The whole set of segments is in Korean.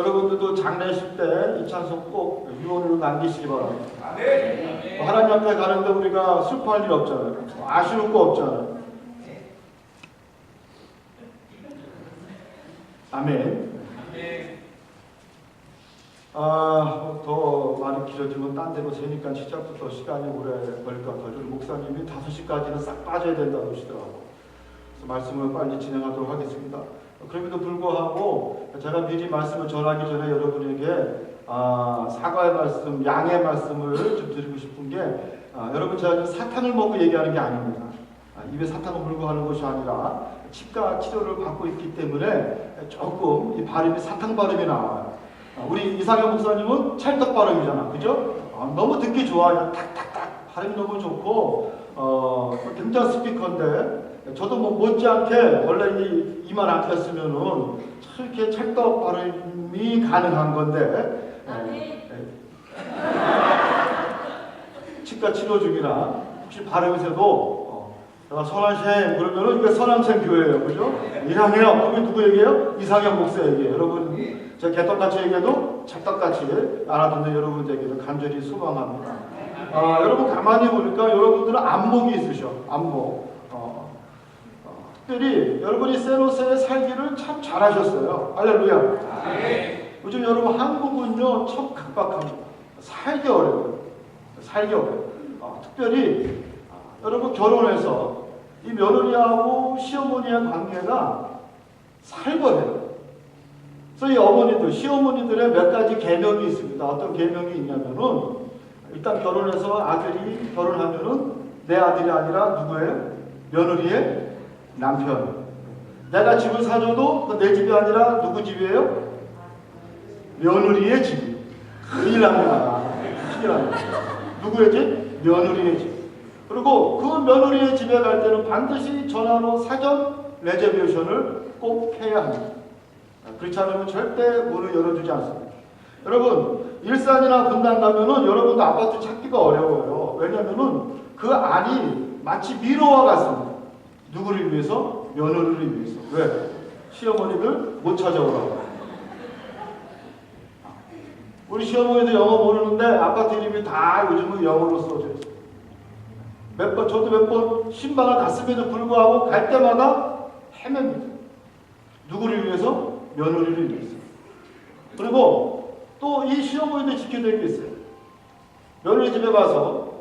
여러분들도 장례식 때 이 찬송 꼭 유언으로 남기시기 바랍니다. 아멘. 하나님 앞에 가는데 우리가 슬퍼할 일 없잖아요. 아쉬울 거 없잖아요. 아멘. 더 많이 길어지면 딴 데로 새니까 시작부터 시간이 오래 걸릴 것 같아요. 목사님이 5시까지는 싹 빠져야 된다고 하시더라고요. 그래서 말씀을 빨리 진행하도록 하겠습니다. 그럼에도 불구하고 제가 미리 말씀을 전하기 전에 여러분에게 사과의 말씀, 양의 말씀을 좀 드리고 싶은 게 여러분 제가 사탕을 먹고 얘기하는 게 아닙니다. 입에 사탕을 물고 하는 것이 아니라 치과 치료를 받고 있기 때문에 조금 이 발음이 사탕 발음이 나와요. 우리 이상현 목사님은 찰떡 발음이잖아, 그죠? 너무 듣기 좋아요. 탁탁탁 발음이 너무 좋고 굉장한 스피커인데 저도 뭐 못지않게 원래 이만 안 폈으면은 이렇게 찰떡 발음이 가능한 건데 치과 치료 중이라 혹시 발음에서도 선한샘 그러면은 이게 선한샘 교회예요, 그죠? 이상해요. 그게 누구 얘기예요? 이상현 목사 얘기예요. 여러분 제가 개떡같이 얘기해도 찰떡같이 알아듣는 여러분들에게도 간절히 소망합니다. 여러분 가만히 보니까 여러분들은 안목이 있으셔. 안목. 특별히 여러분이 세노세에 살기를 참 잘하셨어요. 할렐루야. 요즘 여러분 한국은요 참 각박합니다. 살기 어려워요. 살기 어려워요. 특별히 여러분 결혼해서 이 며느리하고 시어머니의 관계가 살벌해요. 그래서 이 어머니들, 시어머니들의 몇 가지 계명이 있습니다. 어떤 계명이 있냐면은 일단 결혼해서 아들이 결혼하면은 내 아들이 아니라 누구예요? 며느리의 남편. 내가 집을 사줘도 내 집이 아니라 누구 집이에요? 며느리의 집. 큰일 납니다. 큰일 납니다. 누구의 집? 며느리의 집. 그리고 그 며느리의 집에 갈 때는 반드시 전화로 사전 레저베이션을 꼭 해야 합니다. 그렇지 않으면 절대 문을 열어주지 않습니다. 여러분 일산이나 분당 가면은 여러분도 아파트 찾기가 어려워요. 왜냐면은 그 안이 마치 미로와 같습니다. 누구를 위해서? 며느리를 위해서. 왜? 시어머니들 못 찾아오라고. 우리 시어머니도 영어 모르는데 아파트 이름이 다 요즘은 영어로 써져 있어요. 저도 몇 번 신방을 갔음에도 불구하고 갈 때마다 헤맵니다. 누구를 위해서? 며느리를 위해서. 그리고 또 이 시어머니도 지켜야 될 게 있어요. 며느리 집에 가서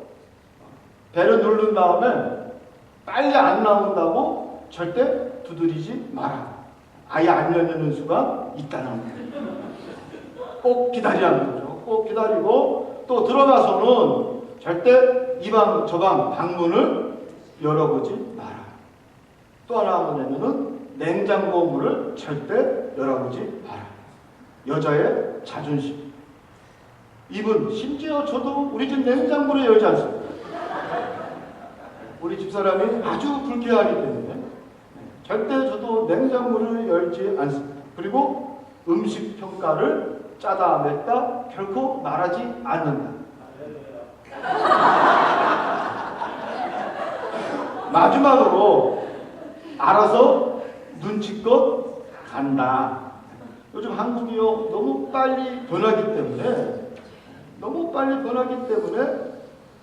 배를 누른 다음에 빨리 안 나온다고 절대 두드리지 마라. 아예 안 열리는 수가 있다는 거예요. 꼭 기다리라는 거죠. 꼭 기다리고 또 들어가서는 절대 이 방 저 방 방문을 열어보지 마라. 또 하나 뭐냐면은 냉장고 문을 절대 열어보지 마라. 여자의 자존심. 이분 심지어 저도 우리 집 냉장고를 열지 않습니다. 우리 집사람이 아주 불쾌하기 때문에 절대 저도 냉장고를 열지 않습니다. 그리고 음식 평가를 짜다 맵다 결코 말하지 않는다. 마지막으로 알아서 눈치껏 간다. 요즘 한국이요 너무 빨리 변하기 때문에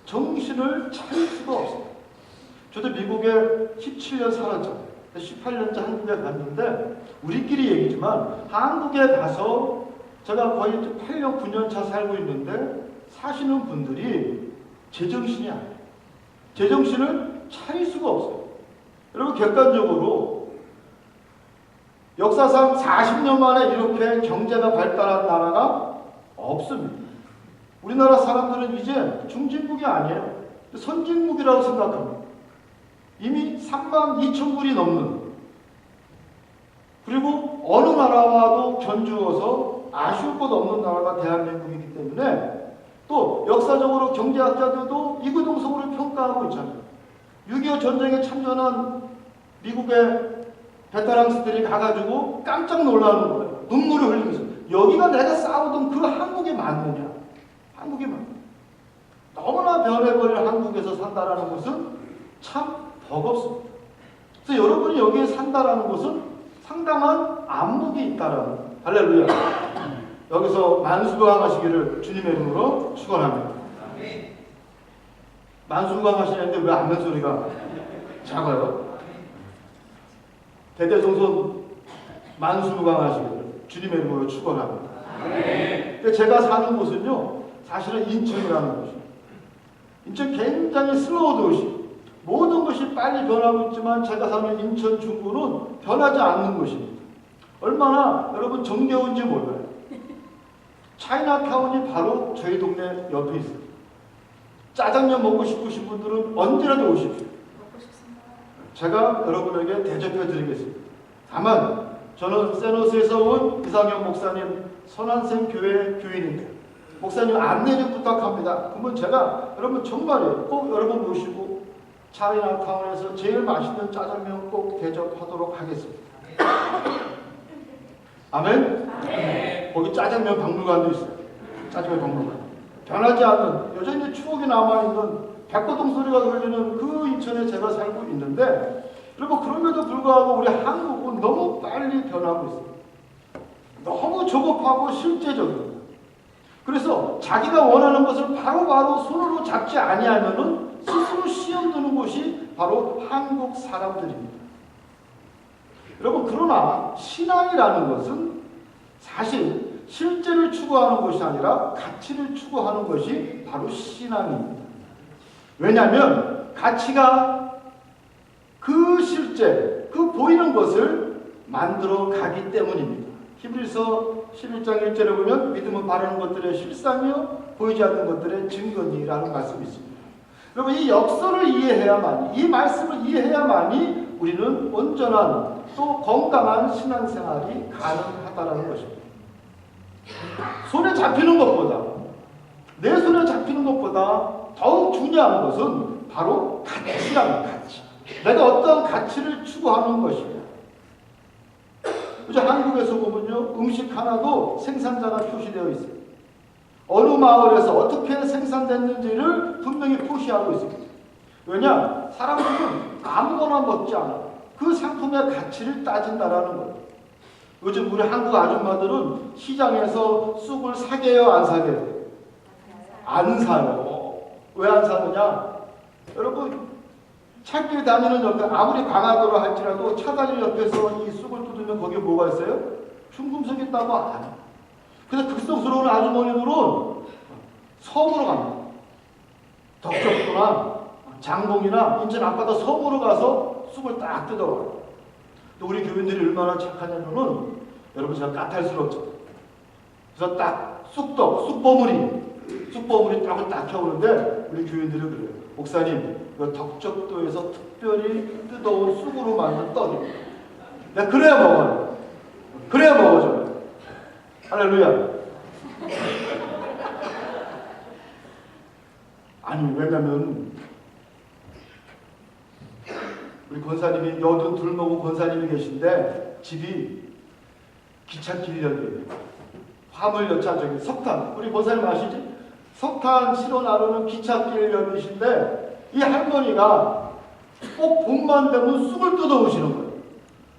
정신을 차릴 수가 없어요. 저도 미국에 17년 살았잖아요. 18년째 한국에 갔는데 우리끼리 얘기지만 한국에 가서 제가 거의 8년 9년 차 살고 있는데 사시는 분들이 제정신이 아니에요. 제정신을 차릴 수가 없어요. 여러분 객관적으로 역사상 40년 만에 이렇게 경제가 발달한 나라가 없습니다. 우리나라 사람들은 이제 중진국이 아니에요. 선진국이라고 생각합니다. 이미 32,000불이 넘는, 그리고 어느 나라와도 견주어서 아쉬울 것 없는 나라가 대한민국이기 때문에 또 역사적으로 경제학자들도 이구동성으로 평가하고 있잖아요. 6.25 전쟁에 참전한 미국의 베테랑스들이 가가지고 깜짝 놀라는 거예요. 눈물을 흘리면서 여기가 내가 싸우던 그 한국이 맞느냐. 한국이 맞느냐. 너무나 변해버린 한국에서 산다라는 것은 참 버겁습니다. 그래서 여러분이 여기에 산다라는 것은 상당한 안목이 있다라는 거예요. 할렐루야. 여기서 만수강하시기를 주님의 이름으로 축원합니다. 만수강하시는데 왜 아멘 소리가 작아요? 대대손손 만수강하시기를 주님의 이름으로 축원합니다. 근데 제가 사는 곳은요, 사실은 인천이라는 곳이에요. 인천 굉장히 슬로우 도시. 모든 것이 빨리 변하고 있지만 제가 사는 인천 중구는 변하지 않는 곳입니다. 얼마나 여러분 정겨운지 몰라요. 차이나타운이 바로 저희 동네 옆에 있어요. 짜장면 먹고 싶으신 분들은 언제라도 오십시오. 제가 여러분에게 대접해 드리겠습니다. 다만 저는 세노스에서 온 이상현 목사님 선한샘 교회 교인인데 목사님 안내 좀 부탁합니다. 그러면 제가 여러분 정말요 꼭 여러분 모시고 차이나타운에서 제일 맛있는 짜장면 꼭 대접하도록 하겠습니다. 아멘? 네. 거기 짜장면 박물관도 있어요. 짜장면 박물관. 변하지 않는 여전히 추억이 남아있는 백고동 소리가 들리는 그 인천에 제가 살고 있는데 여러분 그럼에도 불구하고 우리 한국은 너무 빨리 변하고 있습니다. 너무 조급하고 실제적입니다. 그래서 자기가 원하는 것을 바로바로 손으로 잡지 아니하면은 스스로 시험 드는 곳이 바로 한국 사람들입니다. 여러분 그러나 신앙이라는 것은 사실 실제를 추구하는 것이 아니라 가치를 추구하는 것이 바로 신앙입니다. 왜냐하면 가치가 그 실제, 그 보이는 것을 만들어 가기 때문입니다. 히브리서 11장 1절에 보면 믿음은 바라는 것들의 실상이요 보이지 않는 것들의 증거니라는 말씀이 있습니다. 여러분 이 역설을 이해해야만이, 이 말씀을 이해해야만이 우리는 온전한 또 건강한 신앙생활이 가능하다는 것입니다. 손에 잡히는 것보다, 내 손에 잡히는 것보다 더욱 중요한 것은 바로 가치라는 가치. 내가 어떤 가치를 추구하는 것이냐. 이제 한국에서 보면요, 음식 하나도 생산자가 표시되어 있어요. 어느 마을에서 어떻게 생산됐는지를 분명히 표시하고 있습니다. 왜냐? 사람들은 아무거나 먹지 않아. 그 상품의 가치를 따진다라는 거예요. 요즘 우리 한국 아줌마들은 시장에서 쑥을 사게요, 안 사게요? 안 사요. 왜 안 사느냐? 여러분, 찾길 다니는 옆에 아무리 강화도로 할지라도 차 다니는 옆에서 이 쑥을 뜯으면 거기에 뭐가 있어요? 중금속이 있다고 안 해요. 그래서 극성스러운 아주머니들은 섬으로 갑니다. 덕적도나 장봉이나 인천 앞바다 섬으로 가서 쑥을 딱 뜯어와요. 또 우리 교인들이 얼마나 착하냐면은 여러분 제가 까탈스럽죠. 그래서 딱 쑥떡, 쑥버무리 딱 켜오는데 우리 교인들이 그래요. 목사님, 그 덕적도에서 특별히 뜯어온 쑥으로 만든 떡입니다. 내가 그래야 먹어요. 그래야 먹어줘요. 할렐루야. 아니 왜냐면 우리 권사님이 여든 둘 먹은 권사님이 계신데 집이 기찻길역이에요. 화물열차 저기 석탄. 우리 권사님 아시지? 석탄 실어 나르는 기찻길역이신데 이 할머니가 꼭 봄만 되면 쑥을 뜯어오시는 거예요.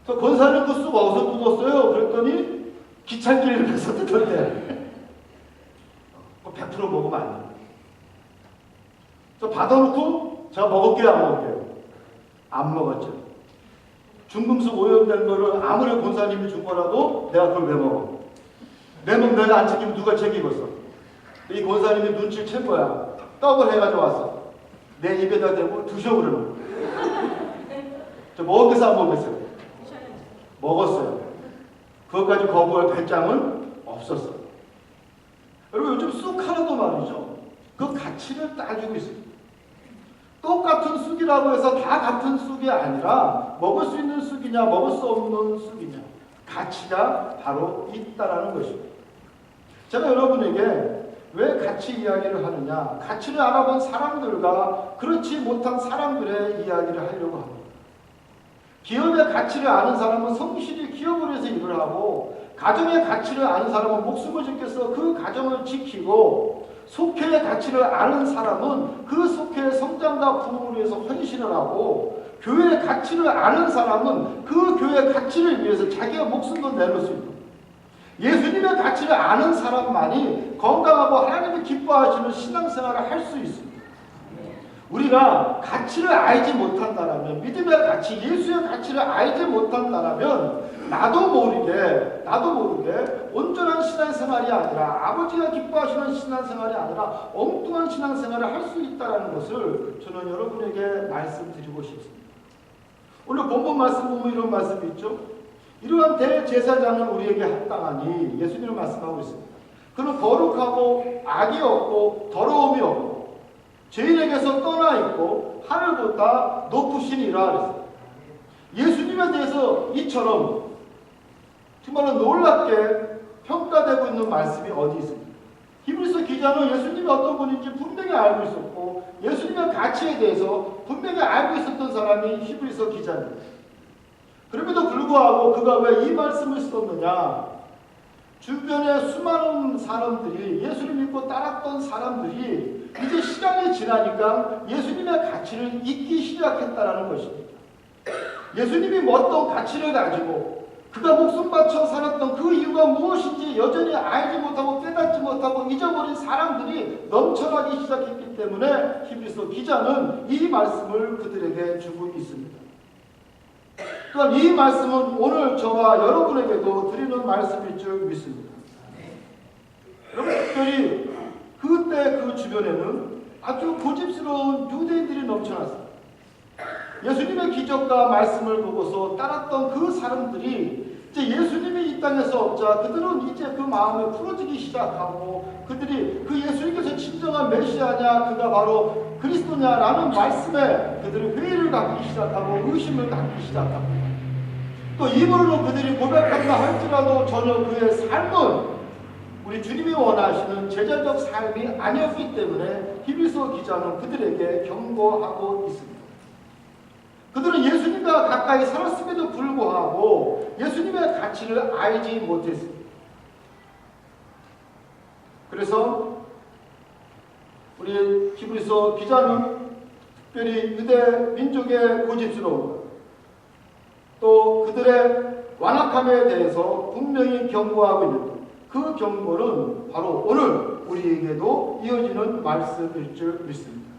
그래서 권사님 그 쑥 어디서 뜯었어요? 그랬더니 기찻길역에서 뜯었대. 100% 먹으면 안 돼요. 그래서 받아놓고 제가 먹을게요, 안 먹을게요? 안 먹었죠. 중금속 오염된 거를 아무리 권사님이 준 거라도 내가 그걸 왜 먹어? 내 몸 내가 안 책임지면 누가 책임졌어? 이 권사님이 눈치를 챈 거야. 떡을 해가지고 왔어. 내 입에다 대고 드셔 그러면. 저 먹었겠어 안 먹었어요? 먹었어요. 그것까지 거부할 배짱은 없었어. 여러분 요즘 쑥 하나도 말이죠. 그 가치를 따지고 있습니다. 똑같은 쑥이라고 해서 다 같은 쑥이 아니라 먹을 수 있는 쑥이냐 먹을 수 없는 쑥이냐 가치가 바로 있다라는 것입니다. 제가 여러분에게 왜 가치 이야기를 하느냐, 가치를 알아본 사람들과 그렇지 못한 사람들의 이야기를 하려고 합니다. 기업의 가치를 아는 사람은 성실히 기업을 위해서 일을 하고 가정의 가치를 아는 사람은 목숨을 지켜서 그 가정을 지키고 속회의 가치를 아는 사람은 그 속회의 성장과 부흥을 위해서 헌신을 하고 교회의 가치를 아는 사람은 그 교회의 가치를 위해서 자기의 목숨도 내놓을 수 있고 예수님의 가치를 아는 사람만이 건강하고 하나님이 기뻐하시는 신앙생활을 할 수 있습니다. 우리가 가치를 알지 못한다면, 믿음의 가치, 예수의 가치를 알지 못한다면 나도 모르게 온전한 신앙생활이 아니라, 아버지가 기뻐하시는 신앙생활이 아니라 엉뚱한 신앙생활을 할 수 있다는 것을 저는 여러분에게 말씀드리고 싶습니다. 오늘 본문 말씀 보면 이런 말씀이 있죠. 이러한 대제사장은 우리에게 합당하니, 예수님은 말씀하고 있습니다. 그는 거룩하고 악이 없고 더러움이 없고 죄인에게서 떠나 있고 하늘보다 높으시니라 그랬어요. 예수님에 대해서 이처럼 정말로 놀랍게 평가되고 있는 말씀이 어디 있습니까? 히브리서 기자는 예수님이 어떤 분인지 분명히 알고 있었고 예수님의 가치에 대해서 분명히 알고 있었던 사람이 히브리서 기자입니다. 그럼에도 불구하고 그가 왜 이 말씀을 썼느냐? 주변에 수많은 사람들이, 예수를 믿고 따랐던 사람들이 이제 시간이 지나니까 예수님의 가치를 잊기 시작했다는 것입니다. 예수님이 어떤 가치를 가지고 그가 목숨 바쳐 살았던 그 이유가 무엇인지 여전히 알지 못하고 깨닫지 못하고 잊어버린 사람들이 넘쳐나기 시작했기 때문에 히브리서 기자는 이 말씀을 그들에게 주고 있습니다. 또한 이 말씀은 오늘 저와 여러분에게도 드리는 말씀일 줄 믿습니다. 여러분, 특별히 그때 그 주변에는 아주 고집스러운 유대인들이 넘쳐났습니다. 예수님의 기적과 말씀을 보고서 따랐던 그 사람들이 이제 예수님이 이 땅에서 없자 그들은 이제 그 마음이 풀어지기 시작하고 그들이 그 예수님께서 진정한 메시아냐, 그가 바로 그리스도냐라는 말씀에 그들이 회의를 갖기 시작하고 의심을 갖기 시작합니다. 또 입으로는 그들이 고백한다 할지라도 전혀 그의 삶은 우리 주님이 원하시는 제자적 삶이 아니었기 때문에 히브리서 기자는 그들에게 경고하고 있습니다. 그들은 예수님과 가까이 살았음에도 불구하고 예수님의 가치를 알지 못했습니다. 그래서 우리 히브리서 기자는 특별히 유대 민족의 고집스러움, 또 그들의 완악함에 대해서 분명히 경고하고 있는데 그 경고는 바로 오늘 우리에게도 이어지는 말씀일 줄 믿습니다.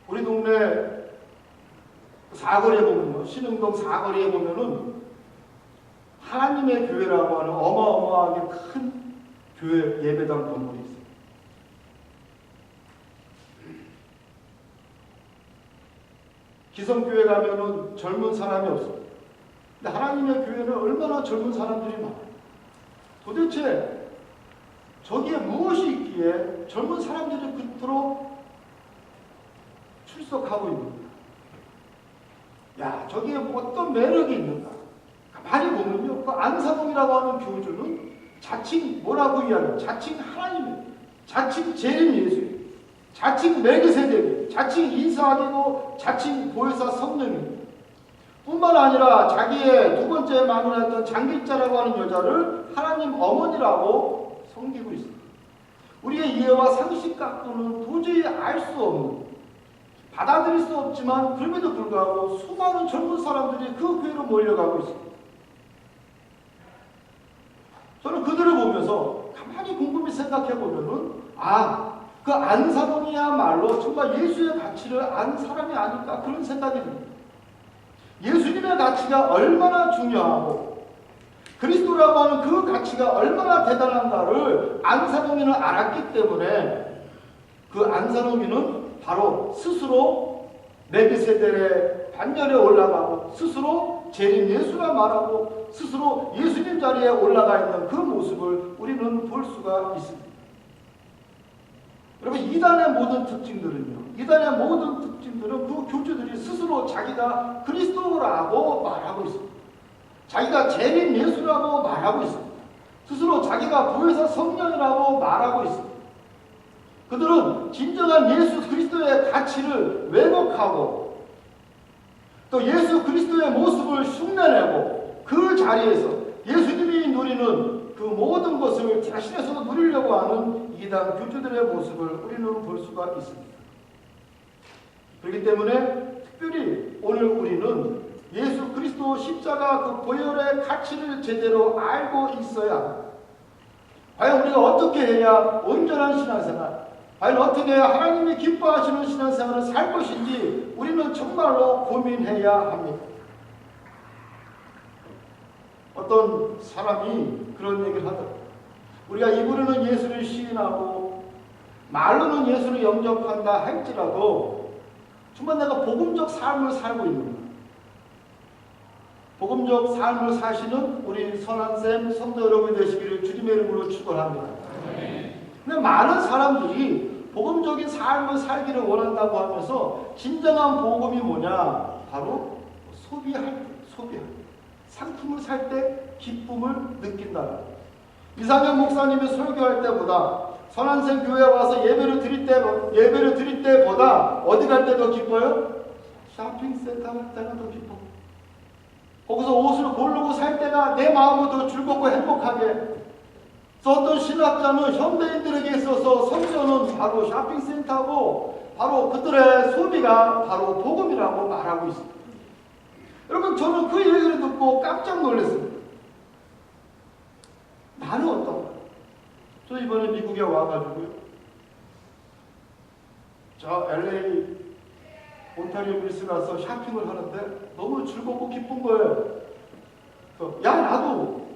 우리 동네 사거리에 보면요, 신흥동 사거리에 보면은 하나님의 교회라고 하는 어마어마하게 큰 교회 예배당 건물이 있어요. 기성교회 가면은 젊은 사람이 없어요. 근데 하나님의 교회는 얼마나 젊은 사람들이 많아요. 도대체 저기에 무엇이 있기에 젊은 사람들이 그토록 출석하고 있는가? 야, 저기에 어떤 매력이 있는가? 가만히 보면요, 그 안사동이라고 하는 교주는 자칭 뭐라고 이야기해요? 자칭 하나님이에요. 자칭 재림 예수예요. 자칭 멜기세덱이에요. 자칭 이삭이고 자칭 보혜사 성령이에요. 뿐만 아니라 자기의 두 번째 마누라였던 장길자라고 하는 여자를 하나님 어머니라고 섬기고 있습니다. 우리의 이해와 상식 갖고는 도저히 알 수 없는, 받아들일 수 없지만 그럼에도 불구하고 수많은 젊은 사람들이 그 교회로 몰려가고 있습니다. 저는 그들을 보면서 가만히 곰곰이 생각해 보면은 그 안사동이야말로 정말 예수의 가치를 안 사람이 아닐까 그런 생각이 듭니다. 예수님의 가치가 얼마나 중요하고 그리스도라고 하는 그 가치가 얼마나 대단한가를 안사동이는 알았기 때문에 그 안사동이는 바로 스스로 멜기세덱의 반열에 올라가고 스스로 재림 예수라 말하고 스스로 예수님 자리에 올라가 있는 그 모습을 우리는 볼 수가 있습니다. 여러분, 이단의 모든 특징들은요, 이단의 모든 특징들은 그 교주들이 스스로 자기가 그리스도라고 말하고 있습니다. 자기가 재림 예수라고 말하고 있습니다. 스스로 자기가 보혜사 성령이라고 말하고 있습니다. 그들은 진정한 예수 그리스도의 가치를 왜곡하고 또 예수 그리스도의 모습을 흉내내고 그 자리에서 예수님이 누리는 그 모든 것을 자신에서 누리려고 하는 이단 교주들의 모습을 우리는 볼 수가 있습니다. 그렇기 때문에 특별히 오늘 우리는 예수 그리스도 십자가 그 보혈의 가치를 제대로 알고 있어야 합니다. 과연 우리가 어떻게 해야 온전한 신앙생활, 과연 어떻게 해야 하나님이 기뻐하시는 신앙생활을 살 것인지 우리는 정말로 고민해야 합니다. 어떤 사람이 그런 얘기를 하더라고요. 우리가 입으로는 예수를 시인하고 말로는 예수를 영접한다 할지라도 정말 내가 복음적 삶을 살고 있는가? 복음적 삶을 사시는 우리 선한쌤 성도 여러분이 되시기를 주님의 이름으로 축원합니다. 근데 많은 사람들이 복음적인 삶을 살기를 원한다고 하면서 진정한 복음이 뭐냐? 바로 소비할 때. 상품을 살 때 기쁨을 느낀다. 이상현 목사님이 설교할 때보다 선한생 교회에 와서 예배를 드릴 때보다 어디 갈 때 더 기뻐요? 쇼핑센터 갈 때가 더 기뻐. 거기서 옷을 고르고 살 때가 내 마음을 더 즐겁고 행복하게. 그래서 어떤 신학자는 현대인들에게 있어서 성전은 바로 쇼핑센터고 바로 그들의 소비가 바로 복음이라고 말하고 있습니다. 여러분, 저는 그 얘기를 듣고 깜짝 놀랐습니다. 나는 어떤가? 저 이번에 미국에 와가지고요. 저 LA 온타리오 밀스 가서 쇼핑을 하는데 너무 즐겁고 기쁜 거예요. 야, 나도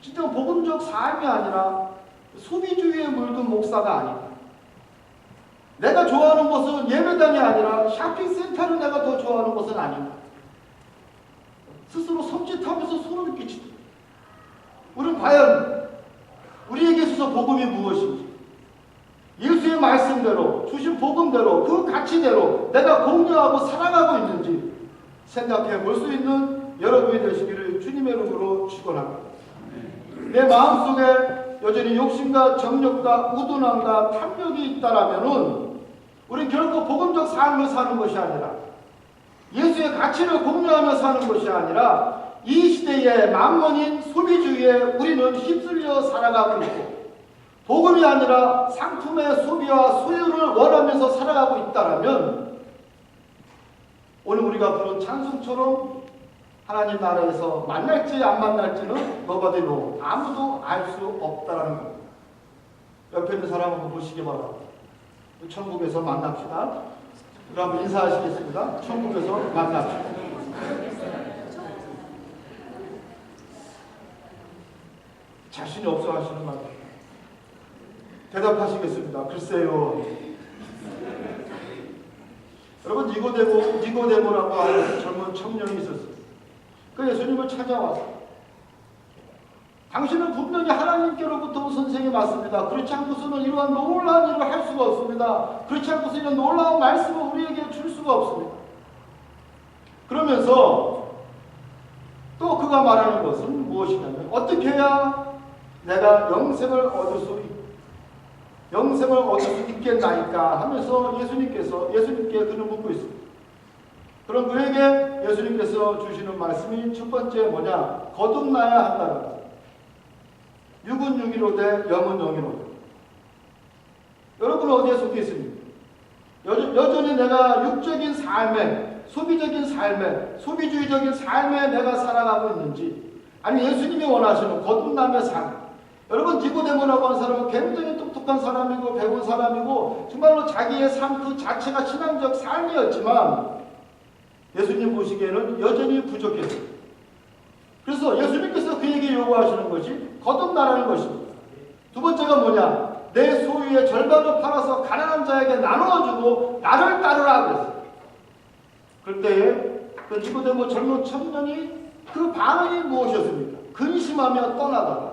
진짜 복음적 삶이 아니라 소비주의에 물든 목사가 아니다. 내가 좋아하는 것은 예배당이 아니라 쇼핑센터를 내가 더 좋아하는 것은 아닌가. 스스로 섬찟하면서 소름이 끼치다. 우리는 과연 우리에게 있어서 복음이 무엇인지, 예수의 말씀대로 주신 복음대로 그 가치대로 내가 공유하고 사랑하고 있는지 생각해 볼 수 있는 여러분이 되시기를 주님의 이름으로 축원합니다. 내 마음속에 여전히 욕심과 정욕과 우둔함과 탐욕이 있다라면은 우리는 결코 복음적 삶을 사는 것이 아니라 예수의 가치를 공유하며 사는 것이 아니라 이 시대의 만mon인 소비주의에 우리는 휩쓸려 살아가고 있고 복음이 아니라 상품의 소비와 소유를 원하면서 살아가고 있다라면 오늘 우리가 부른 찬송처럼 하나님 나라에서 만날지 안 만날지는 nobody know. 아무도 알 수 없다라는 겁니다. 옆에 있는 사람 한번 보시기 바랍니다. 천국에서 만납시다. 우리 한번 인사하시겠습니다. 천국에서 만납시다. 자신이 없어 하시는 말 대답하시겠습니다. 글쎄요. 여러분, 니고데모라고 하는 젊은 청년이 있었어요. 그 예수님을 찾아와서 당신은 분명히 하나님께로부터 온 선생이 맞습니다. 그렇지 않고서는 이러한 놀라운 일을 할 수가 없습니다. 그렇지 않고서 이런 놀라운 말씀을 우리에게 줄 수가 없습니다. 그러면서 또 그가 말하는 것은 무엇이냐면 어떻게 해야 내가 영생을 얻을 수 있겠나이까 하면서 예수님께 그는 묻고 있습니다. 그럼 그에게 예수님께서 주시는 말씀이 첫 번째 뭐냐? 거듭나야 한다는 거예요. 육은 육이로 돼 영은 영이로 돼. 여러분은 어디에 속해 있습니까? 여전히 내가 육적인 삶에, 소비적인 삶에, 소비주의적인 삶에 내가 살아가고 있는지, 아니 예수님이 원하시는 거듭남의 삶. 여러분, 니고데모라고 하는 사람은 굉장히 똑똑한 사람이고 배운 사람이고 정말로 자기의 삶 그 자체가 신앙적 삶이었지만 예수님 보시기에는 여전히 부족했습니다. 그래서 예수님께서 그에게 요구하시는 것이 거듭나라는 것입니다. 두 번째가 뭐냐? 내 소유의 절반을 팔아서 가난한 자에게 나누어주고 나를 따르라 그랬어요. 그럴 때에 그 니고데모 젊은 청년이 그 반응이 무엇이었습니까? 근심하며 떠나다가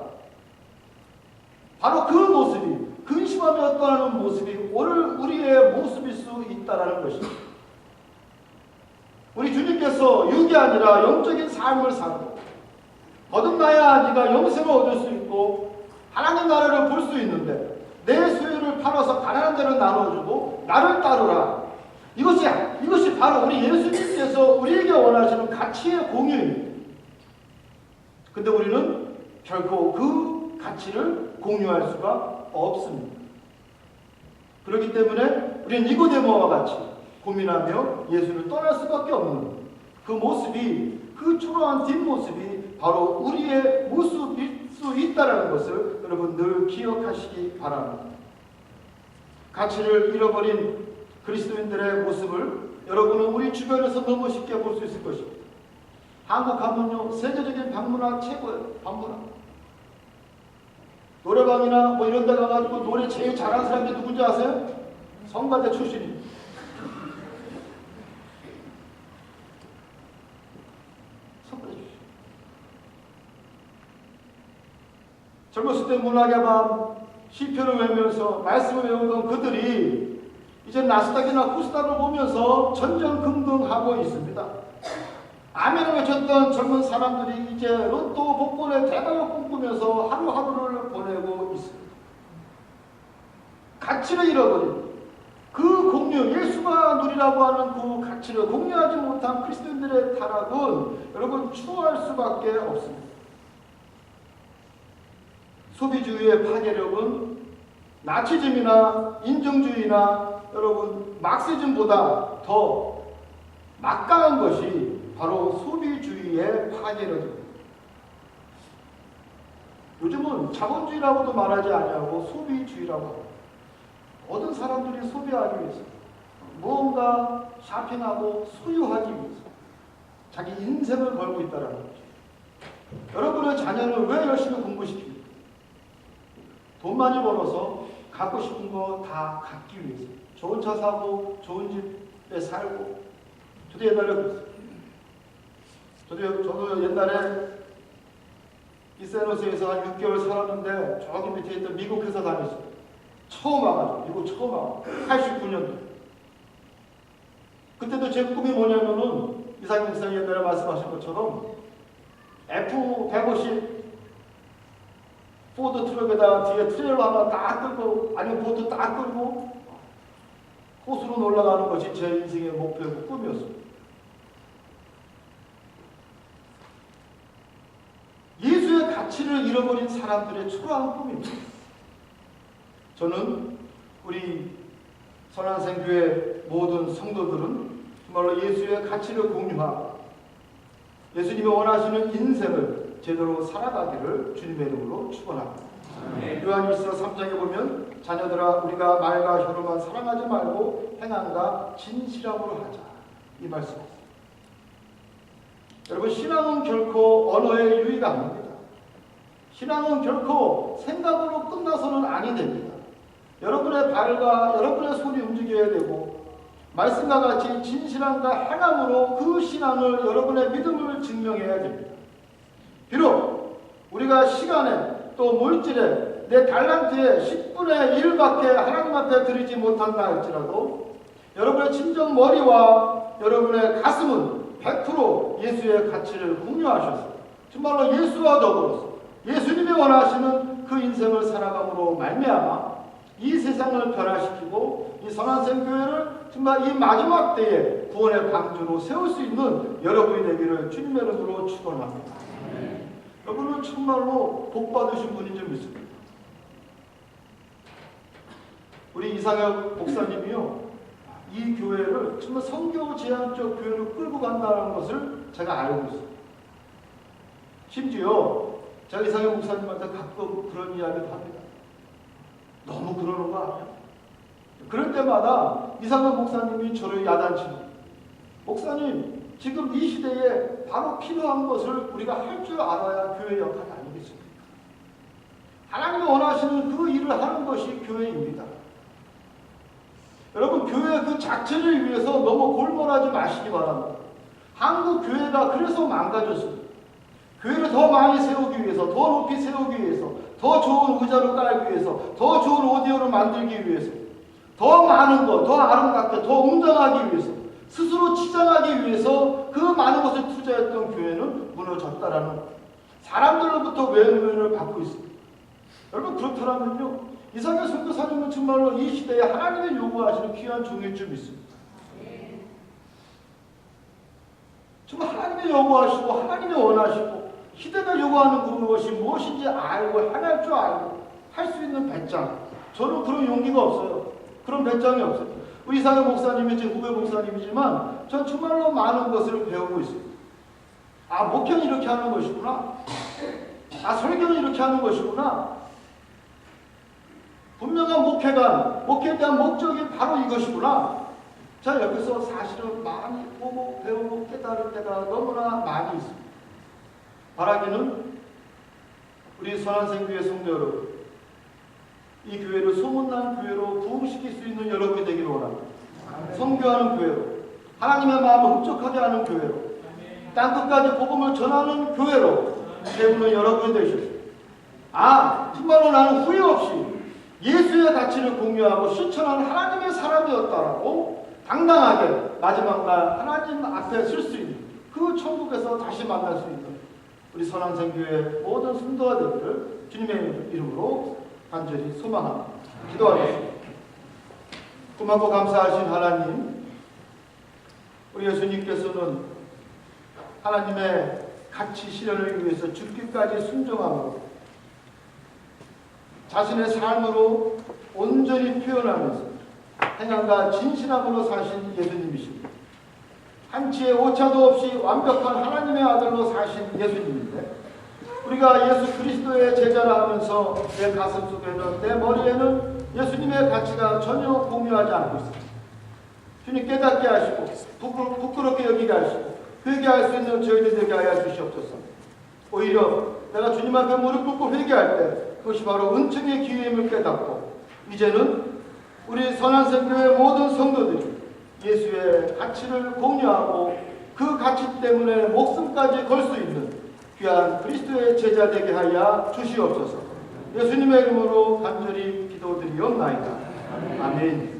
바로 그 모습이, 근심하며 떠나는 모습이 오늘 우리의 모습일 수 있다는 것입니다. 우리 주님께서 육이 아니라 영적인 삶을 살고 거듭나야 네가 영생을 얻을 수 있고 하나님 나라를 볼 수 있는데 내 소유를 팔아서 가난한 자를 나눠주고 나를 따르라. 이것이 바로 우리 예수님께서 우리에게 원하시는 가치의 공유입니다. 근데 우리는 결코 그 가치를 공유할 수가 없습니다. 그렇기 때문에 우리는 니고데모와 같이 고민하며 예수를 떠날 수밖에 없는 그 모습이, 그 초라한 뒷모습이 바로 우리의 모습일 수 있다는 것을 여러분 늘 기억하시기 바랍니다. 가치를 잃어버린 그리스도인들의 모습을 여러분은 우리 주변에서 너무 쉽게 볼 수 있을 것입니다. 한국 하면요, 세계적인 방문화 최고예요. 방문화. 노래방이나 뭐 이런 데 가가지고 노래 제일 잘하는 사람이 누군지 아세요? 성가대 출신입니다. 성가대 출신. 젊었을 때 문학의 밤, 시편을 외우면서 말씀을 외우던 그들이 이제 나스닥이나 코스닥을 보면서 전전긍긍하고 있습니다. 아멘을 외쳤던 젊은 사람들이 이제 로또 복권의 대박을 꿈꾸면서 하루하루를 보내고 있습니다. 가치를 잃어버린 그 공유, 예수가 누리라고 하는 그 가치를 공유하지 못한 그리스도인들의 타락은 여러분 추모할 수밖에 없습니다. 소비주의의 파괴력은 나치즘이나 인종주의나 여러분 막시즘보다 더 막강한 것이 바로 소비주의의 파괴력입니다. 요즘은 자본주의라고도 말하지 아니하고 소비주의라고 합니다. 모든 사람들이 소비하기 위해서 무언가 쇼핑하고 소유하기 위해서 자기 인생을 걸고 있다는 거죠. 여러분의 자녀를 왜 열심히 공부시킵니까? 돈 많이 벌어서 갖고 싶은 거 다 갖기 위해서. 좋은 차 사고 좋은 집에 살고. 저도 옛날에 그랬어요. 저도 옛날에 이세노스에서 한 6개월 살았는데 저기 밑에 있던 미국 회사 다녔어요. 처음 와가지고, 미국 처음 와가지고 89년도. 그때도 제 꿈이 뭐냐면은 이상민 목사님 옛날에 말씀하신 것처럼 F-150 포드 트럭에다 뒤에 트레일러 하나 딱 끌고, 아니면 보트 딱 끌고 호수로 올라가는 것이 제 인생의 목표이고 꿈이었습니다. 예수의 가치를 잃어버린 사람들의 초라한 꿈입니다. 저는 우리 선한생교회 모든 성도들은 정말로 예수의 가치를 공유하고 예수님이 원하시는 인생을 제대로 살아가기를 주님의 이름으로 축원합니다. 요한일서 3장에 보면 자녀들아 우리가 말과 혀로만 사랑하지 말고 행함과 진실함으로 하자 이 말씀입니다. 여러분 신앙은 결코 언어의 유의가 아닙니다. 신앙은 결코 생각으로 끝나서는 아니 됩니다. 여러분의 발과 여러분의 손이 움직여야 되고 말씀과 같이 진실함과 행함으로 그 신앙을 여러분의 믿음을 증명해야 됩니다. 비록 우리가 시간에 또 물질에 내 달란트의 10분의 1밖에 하나님 앞에 드리지 못한다 할지라도 여러분의 진정 머리와 여러분의 가슴은 100% 예수의 가치를 공유하셔서 정말로 예수와 더불어서 예수님이 원하시는 그 인생을 살아감으로 말미암아 이 세상을 변화시키고 이 선한생교회를 정말 이 마지막 때에 구원의 방주로 세울 수 있는 여러분이 되기를 주님의 이름으로 축원합니다. 여러분은 정말로 복받으신 분인 줄 믿습니다. 우리 이상혁 목사님이요, 이 교회를 정말 선교 제한적 교회로 끌고 간다는 것을 제가 알고 있습니다. 심지어 제가 이상혁 목사님한테 가끔 그런 이야기도 합니다. 너무 그러는 거 아니야? 그럴 때마다 이상혁 목사님이 저를 야단칩니다. 목사님, 지금 이 시대에 바로 필요한 것을 우리가 할 줄 알아야 교회 역할이 아니겠습니까? 하나님이 원하시는 그 일을 하는 것이 교회입니다. 여러분, 교회 그 자체를 위해서 너무 골몰하지 마시기 바랍니다. 한국 교회가 그래서 망가졌습니다. 교회를 더 많이 세우기 위해서, 더 높이 세우기 위해서, 더 좋은 의자를 깔기 위해서, 더 좋은 오디오를 만들기 위해서, 더 많은 것, 더 아름답게, 더 웅장하기 위해서, 스스로 치장하기 위해서 그 많은 것을 투자했던 교회는 무너졌다라는 사람들로부터 외면을 받고 있습니다. 여러분, 그렇다면요, 이상의 선교사님은 정말로 이 시대에 하나님이 요구하시는 귀한 종일 줄 믿습니다. 정말 하나님이 요구하시고 하나님이 원하시고 시대가 요구하는 것이 무엇인지 알고 행할 줄 알고 할 수 있는 배짱. 저는 그런 용기가 없어요. 그런 배짱이 없어요. 우리 사회 목사님이 제 후배 목사님이지만 전 정말로 많은 것을 배우고 있습니다. 아, 목회는 이렇게 하는 것이구나. 아, 설교는 이렇게 하는 것이구나. 분명한 목회에 대한 목적이 바로 이것이구나. 자, 여기서 사실은 많이 보고 배우고 깨달을 때가 너무나 많이 있습니다. 바라기는 우리 선한생교회 성도 여러분, 이 교회를 소문난 교회로 부흥시킬 수 있는 여러분이 되기를 원합니다. 선교하는 교회로, 하나님의 마음을 흡족하게 하는 교회로, 땅끝까지 복음을 전하는 교회로 세우는 여러분이 되십시오. 아, 정말로 나는 후회 없이 예수의 가치를 공유하고 실천하는 하나님의 사람이었다라고 당당하게 마지막 날 하나님 앞에 설 수 있는 그 천국에서 다시 만날 수 있는 우리 선한생교회 모든 성도가 되기를 주님의 이름으로 간절히 소망합니다. 기도하겠습니다. 고맙고 감사하신 하나님, 우리 예수님께서는 하나님의 가치 실현을 위해서 죽기까지 순종하고 자신의 삶으로 온전히 표현하면서 행함과 진실함으로 사신 예수님이십니다. 한치의 오차도 없이 완벽한 하나님의 아들로 사신 예수님인데, 우리가 예수 그리스도의 제자라 하면서 내 가슴 속에는, 내 머리에는 예수님의 가치가 전혀 공유하지 않고 있습니다. 주님 깨닫게 하시고 부끄럽게 여기게 하시고 회개할 수 있는 저희들 되게 하여 주시옵소서. 오히려 내가 주님 앞에 무릎 꿇고 회개할 때 그것이 바로 은총의 기회임을 깨닫고, 이제는 우리 선한생교회 모든 성도들이 예수의 가치를 공유하고 그 가치 때문에 목숨까지 걸 수 있는 귀한 그리스도의 제자 되게 하여 주시옵소서. 예수님의 이름으로 간절히 기도드리옵나이다. 아멘.